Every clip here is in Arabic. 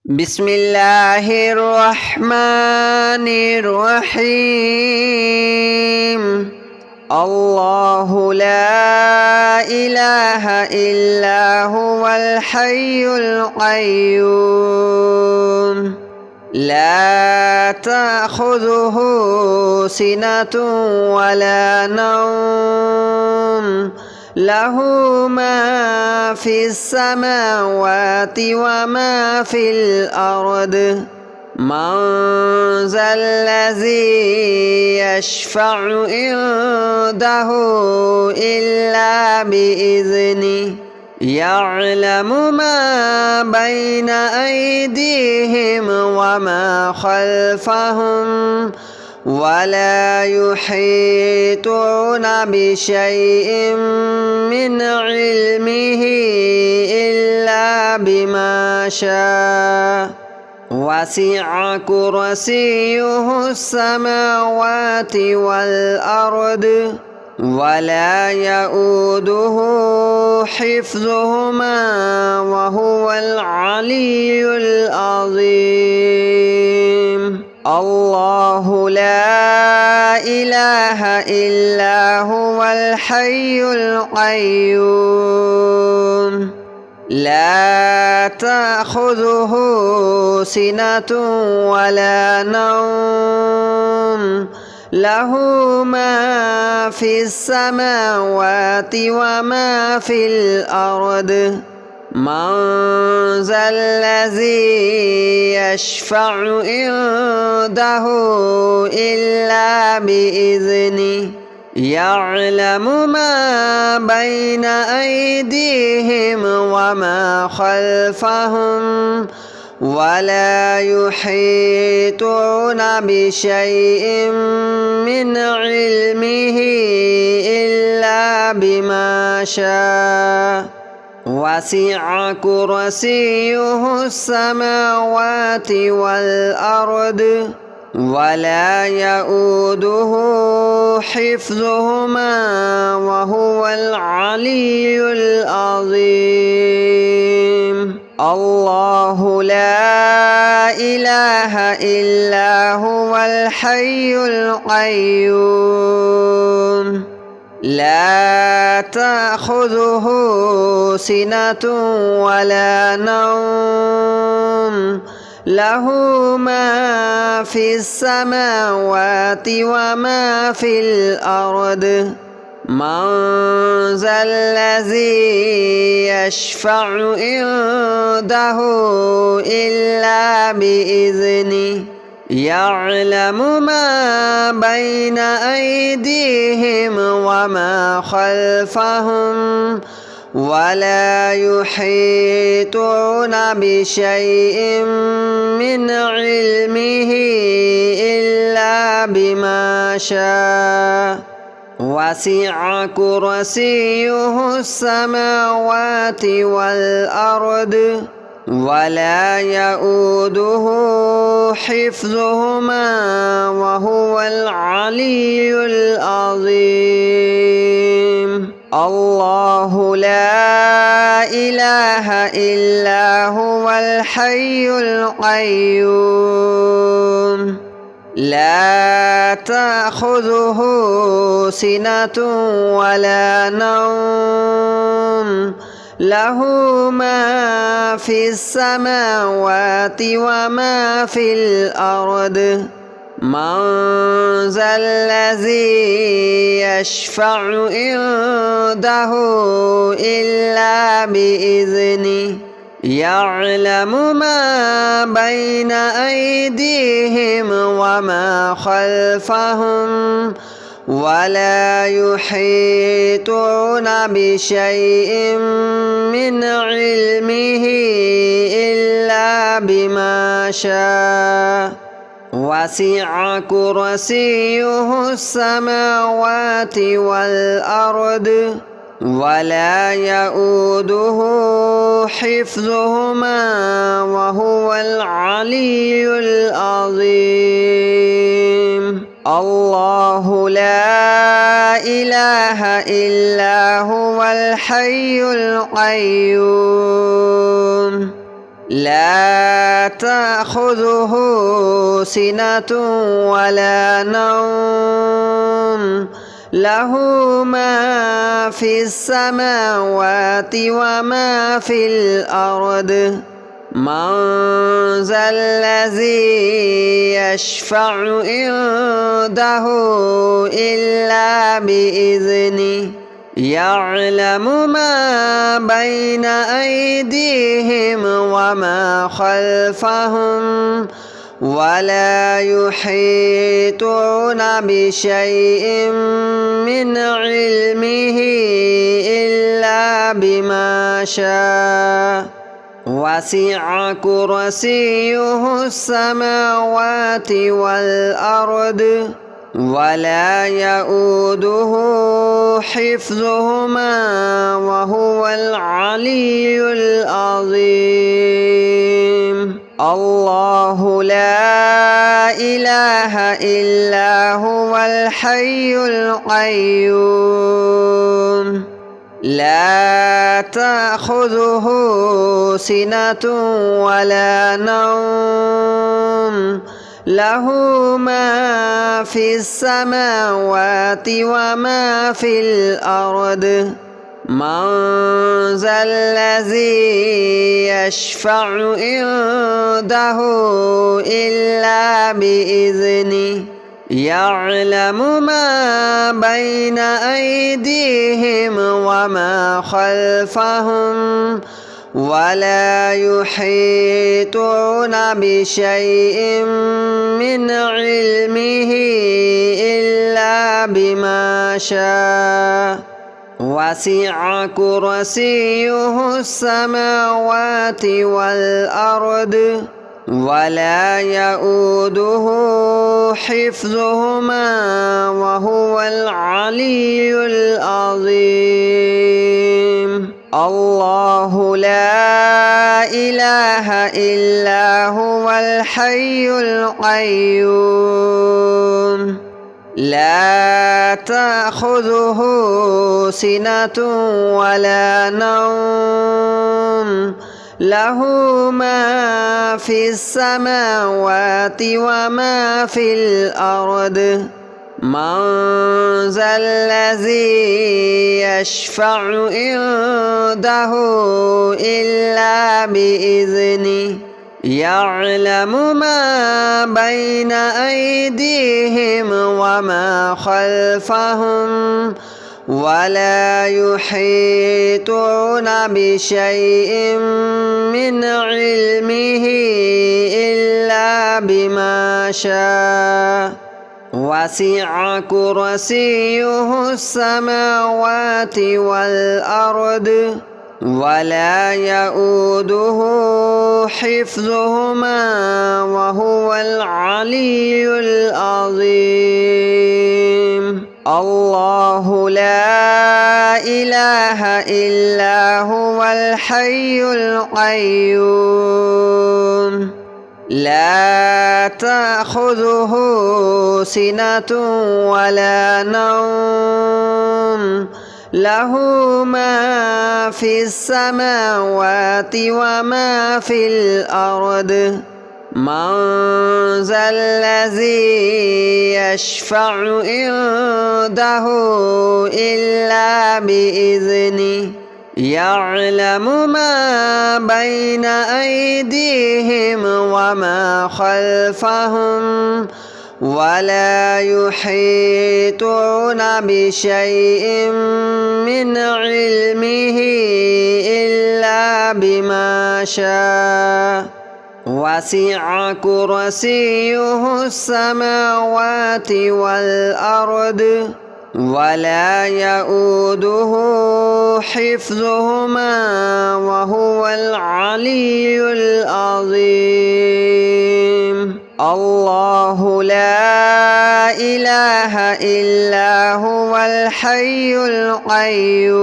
بسم الله الرحمن الرحيم. الله لا إله إلا هو الحي القيوم لا تأخذه سنة ولا نوم له ما في السماوات وما في الأرض من ذا الذي يشفع عنده إلا بإذنه يعلم ما بين أيديهم وما خلفهم ولا يحيطون بشيء من علمه إلا بما شاء وسع كرسيه السماوات والأرض ولا يؤوده حفظهما وهو العلي العظيم. الله لا إله إلا هو الحي القيوم لا تأخذه سنة ولا نوم له ما في السماوات وما في الأرض من ذا الذي يشفع عنده إلا بإذنه يعلم ما بين أيديهم وما خلفهم ولا يحيطون بشيء من علمه إلا بما شاء وسع كرسيه السماوات والأرض ولا يؤوده حفظهما وهو العلي العظيم. الله لا إله إلا هو الحي القيوم لا تأخذه سنة ولا نوم له ما في السماوات وما في الأرض من ذا الذي يشفع عنده إلا بإذنه يعلم ما بين أيديهم وما خلفهم ولا يحيطون بشيء من علمه إلا بما شاء وسع كرسيه السماوات والأرض ولا يؤوده حفظهما وهو العلي العظيم. الله لا إله إلا هو الحي القيوم لا تأخذه سنة ولا نوم له ما في السماوات وما في الأرض من ذا الذي يشفع عنده إلا بإذنه يعلم ما بين أيديهم وما خلفهم ولا يحيطون بشيء من علمه إلا بما شاء وسع كرسيه السماوات والأرض ولا يؤوده حفظهما وهو العلي العظيم. الله لا إله إلا هو الحي القيوم لا تأخذه سنة ولا نوم له ما في السماوات وما في الأرض من ذا الذي يشفع عنده إلا بإذنه يعلم ما بين أيديهم وما خلفهم ولا يحيطون بشيء من علمه إلا بما شاء وسع كرسيه السماوات والأرض ولا يؤوده حفظهما وهو العلي العظيم الله لا إله إلا هو الحي القيوم لا تأخذه سنة ولا نوم له ما في السماوات وما في الأرض من ذا الذي يشفع عنده إلا بإذنه يعلم ما بين أيديهم وما خلفهم ولا يحيطون بشيء من علمه إلا بما شاء وسع كرسيه السماوات والأرض ولا يؤوده حفظهما وهو العلي العظيم الله لا إله إلا هو الحي القيوم لا تأخذه سنة ولا نوم له ما في السماوات وما في الأرض من ذا الذي يشفع عنده إلا بإذنه يعلم ما بين أيديهم وما خلفهم ولا يحيطون بشيء من علمه إلا بما شاء وسع كرسيه السماوات والأرض ولا يؤوده حفظهما وهو العلي العظيم الله لا إله إلا هو الحي القيوم لا تأخذه سنة ولا نوم له ما في السماوات وما في الأرض من ذا الذي يشفع عنده إلا بإذنه يعلم ما بين أيديهم وما خلفهم ولا يحيطون بشيء من علمه إلا بما شاء وسع كرسيه السماوات والأرض ولا يؤوده حفظهما وهو العلي العظيم الله لا إله إلا هو الحي القيوم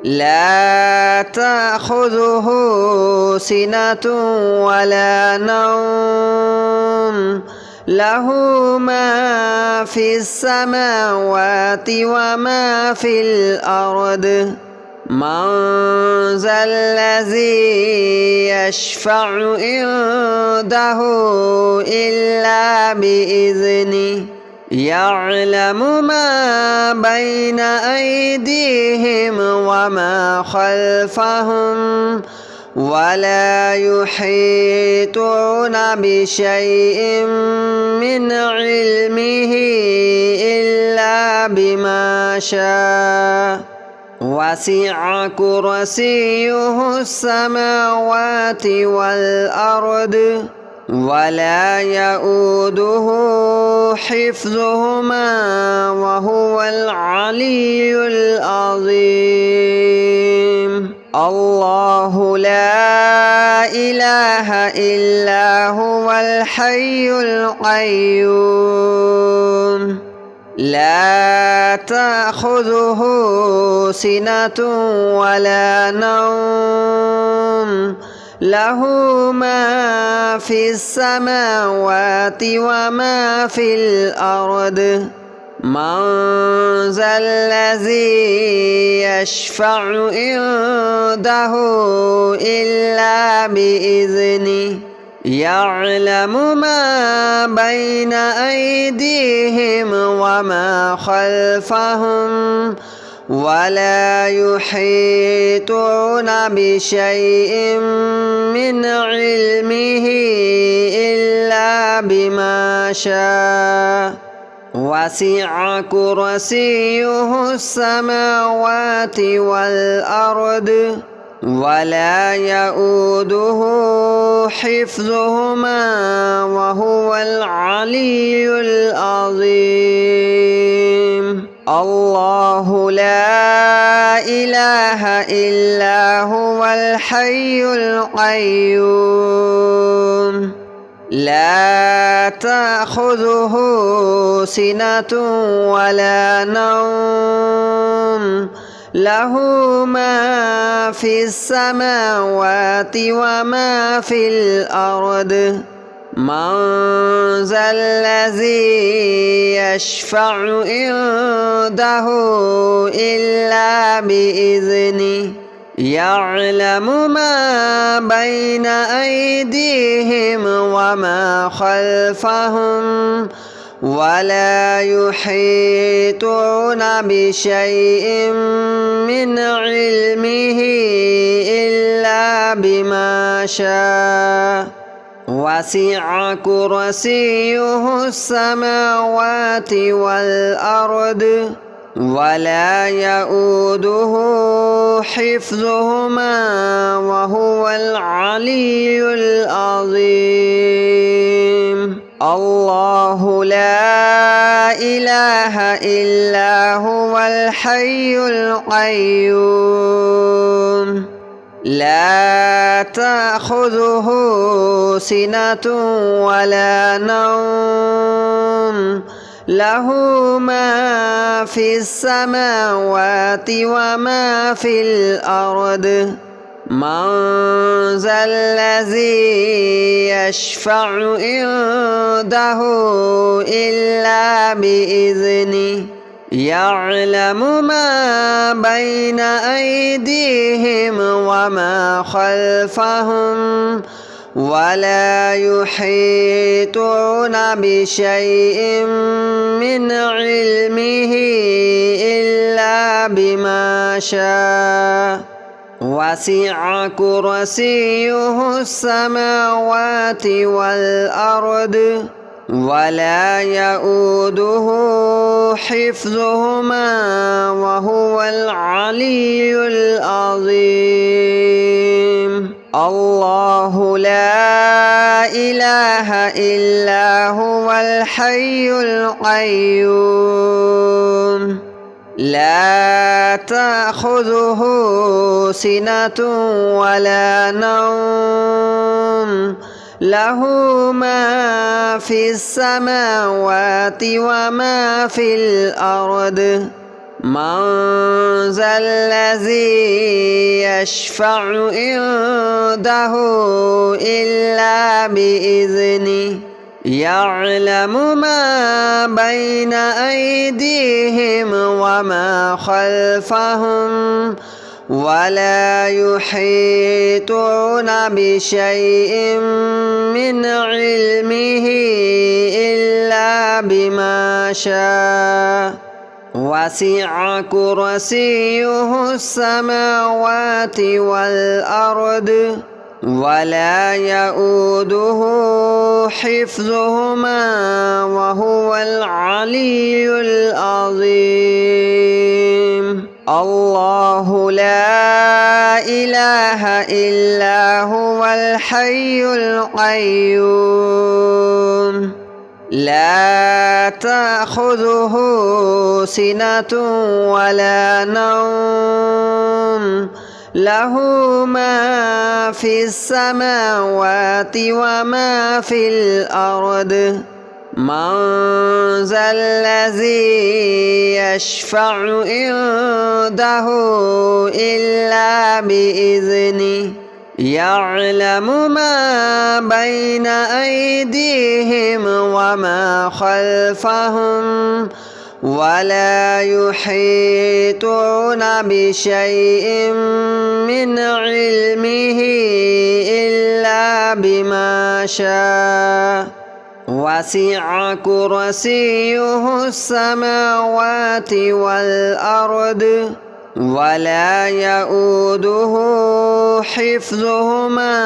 لا تأخذه سنة ولا نوم له ما في السماوات وما في الأرض من ذا الذي يشفع عنده إلا بإذنه يعلم ما بين أيديهم وما خلفهم ولا يحيطون بشيء من علمه إلا بما شاء وسع كرسيه السماوات والأرض ولا يؤوده حفظهما وهو العلي العظيم. الله لا إله إلا هو الحي القيوم لا تأخذه سنة ولا نوم له ما في السماوات وما في الأرض من ذا الذي يشفع عنده إلا بإذنه يعلم ما بين أيديهم وما خلفهم ولا يحيطون بشيء من علمه إلا بما شاء وسع كرسيه السماوات والأرض ولا يؤوده حفظهما وهو العلي العظيم. الله لا إله إلا هو الحي القيوم لا تأخذه سنة ولا نوم له ما في السماوات وما في الأرض من ذا الذي يشفع عنده إلا بإذنه يعلم ما بين أيديهم وما خلفهم ولا يحيطون بشيء من علمه إلا بما شاء وسع كرسيه السماوات والأرض ولا يؤوده حفظهما وهو العلي العظيم. الله لا إله إلا هو الحي القيوم لا تأخذه سنة ولا نوم له ما في السماوات وما في الأرض من ذا الذي يشفع عنده إلا بإذنه يعلم ما بين أيديهم وما خلفهم ولا يحيطون بشيء من علمه إلا بما شاء وسع كرسيه السماوات والأرض ولا يؤوده حفظهما وهو العلي العظيم. الله لا إله إلا هو الحي القيوم لا تأخذه سنة ولا نوم له ما في السماوات وما في الأرض من ذا الذي يشفع عنده إلا بإذنه يعلم ما بين أيديهم وما خلفهم ولا يحيطون بشيء من علمه إلا بما شاء وسع كرسيه السماوات والأرض ولا يؤوده حفظهما وهو العلي العظيم الله لا إله إلا هو الحي القيوم لا تأخذه سنة ولا نوم له ما في السماوات وما في الأرض من ذا الذي يشفع عنده إلا بإذنه يعلم ما بين أيديهم وما خلفهم ولا يحيطون بشيء من علمه إلا بما شاء وسع كرسيه السماوات والأرض ولا يؤوده حفظهما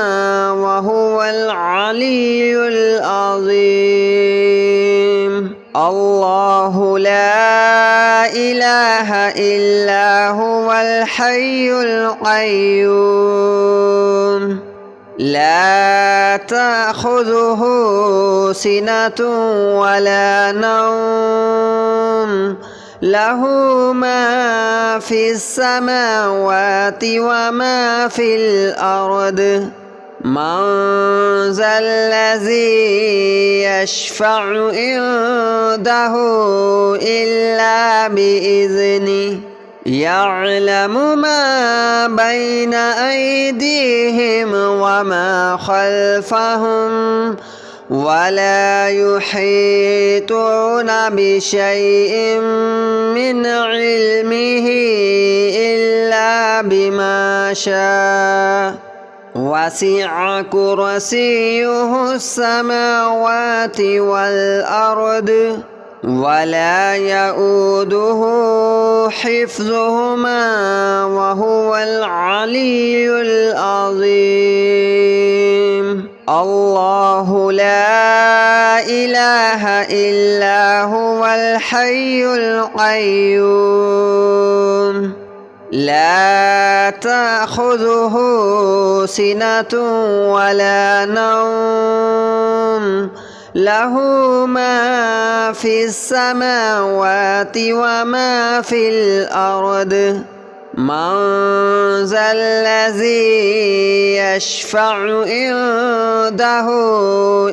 وهو العلي العظيم الله لا إله إلا هو الحي القيوم لا تأخذه سنة ولا نوم له ما في السماوات وما في الأرض من ذا الذي يشفع عنده إلا بإذنه يعلم ما بين أيديهم وما خلفهم ولا يحيطون بشيء من علمه إلا بما شاء وسع كرسيه السماوات والأرض ولا يؤوده حفظهما وهو العلي العظيم الله لا إله إلا هو الحي القيوم لا تأخذه سنة ولا نوم له ما في السماوات وما في الأرض من ذا الذي يشفع عنده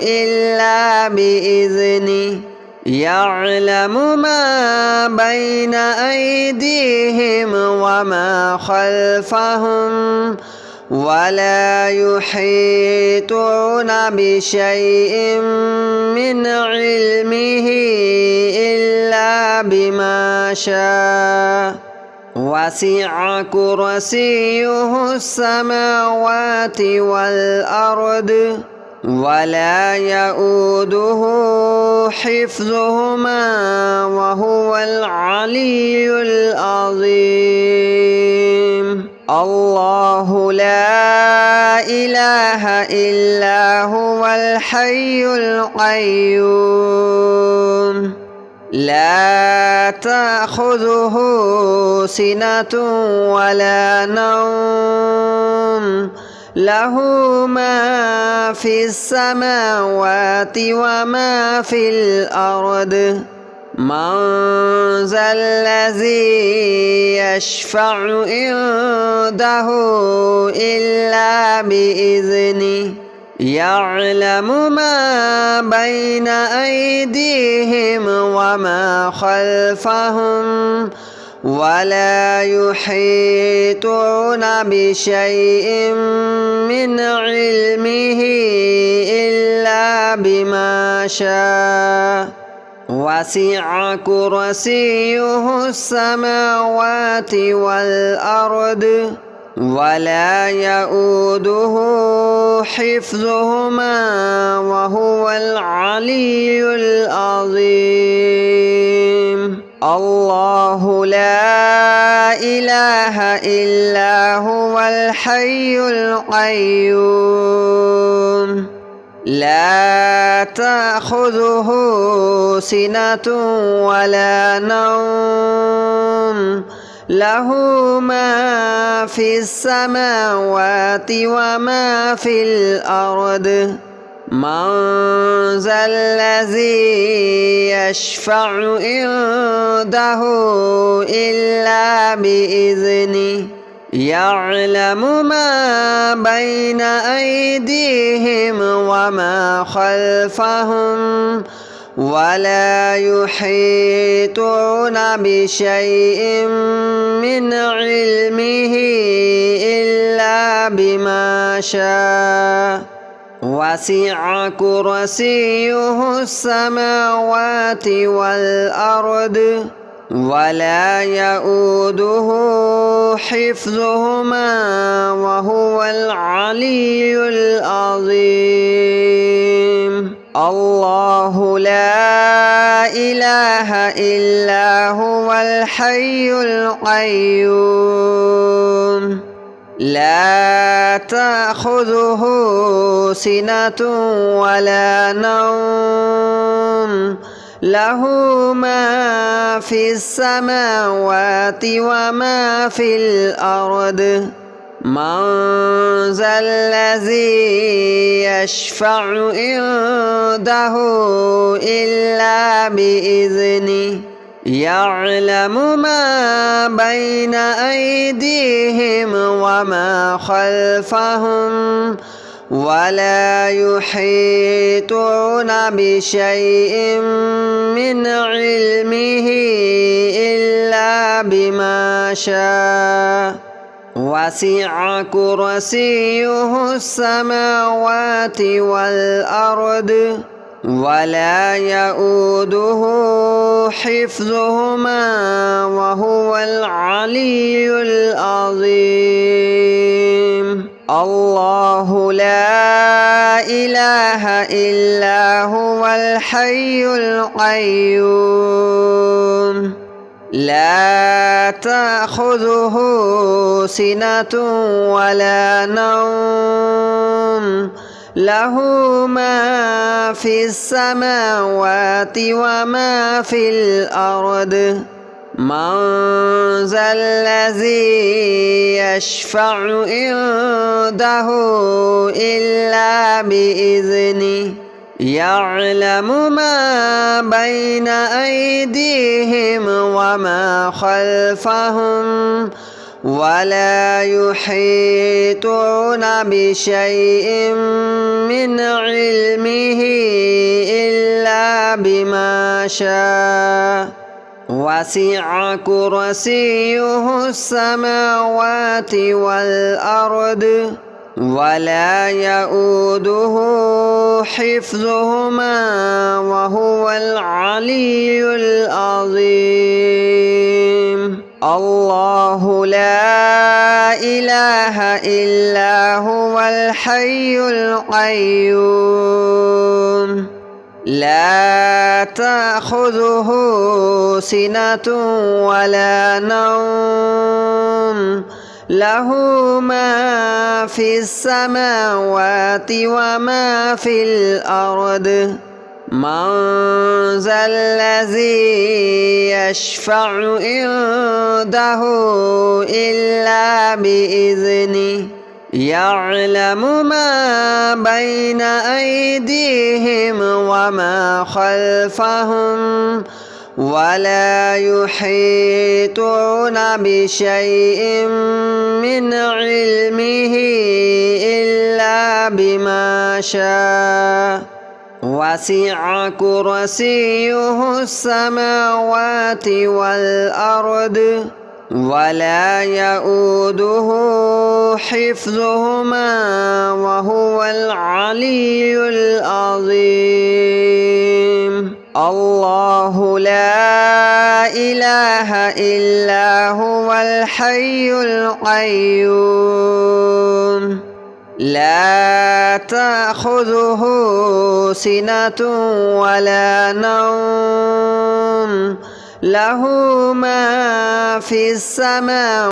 إلا بإذنه يعلم ما بين أيديهم وما خلفهم ولا يحيطون بشيء من علمه إلا بما شاء وسع كرسيه السماوات والأرض ولا يؤوده حفظهما وهو العلي العظيم الله لا إله إلا هو الحي القيوم لا تأخذه سنة ولا نوم له ما في السماوات وما في الأرض من ذا الذي يشفع عنده إلا بإذنه يعلم ما بين أيديهم وما خلفهم ولا يحيطون بشيء من علمه إلا بما شاء وسع كرسيه السماوات والأرض ولا يؤوده حفظهما وهو العلي العظيم الله لا إله إلا هو الحي القيوم لا تأخذه سنة ولا نوم له ما في السماوات وما في الأرض من ذا الذي يشفع عنده إلا بإذنه يعلم ما بين أيديهم وما خلفهم ولا يحيطون بشيء من علمه إلا بما شاء وسع كرسيه السماوات والأرض ولا يؤوده حفظهما وهو العلي العظيم الله لا إله إلا هو الحي القيوم لا تأخذه سنة ولا نوم له ما في السماوات وما في الأرض من ذا الذي يشفع عنده إلا بإذنه يعلم ما بين أيديهم وما خلفهم ولا يحيطون بشيء من علمه إلا بما شاء وسع كرسيه السماوات والأرض ولا يؤوده حفظهما وهو العلي العظيم الله لا إله إلا هو الحي القيوم لا تأخذه سنة ولا نوم له ما في السماوات وما في الأرض من ذا الذي يشفع عنده إلا بإذنه يعلم ما بين أيديهم وما خلفهم ولا يحيطون بشيء من علمه إلا بما شاء وسع كرسيه السماوات والأرض ولا يؤوده حفظهما وهو العلي العظيم الله لا إله إلا هو الحي القيوم لا تأخذه سنة ولا نوم له ما في السماوات وما في الأرض من ذا الذي يشفع عنده إلا بإذنه يعلم ما بين أيديهم وما خلفهم ولا يحيطون بشيء من علمه إلا بما شاء وسع كرسيه السماوات والأرض ولا يؤوده حفظهما وهو العلي العظيم الله لا إله إلا هو الحي القيوم لا تأخذه سنة ولا نوم له ما في السماوات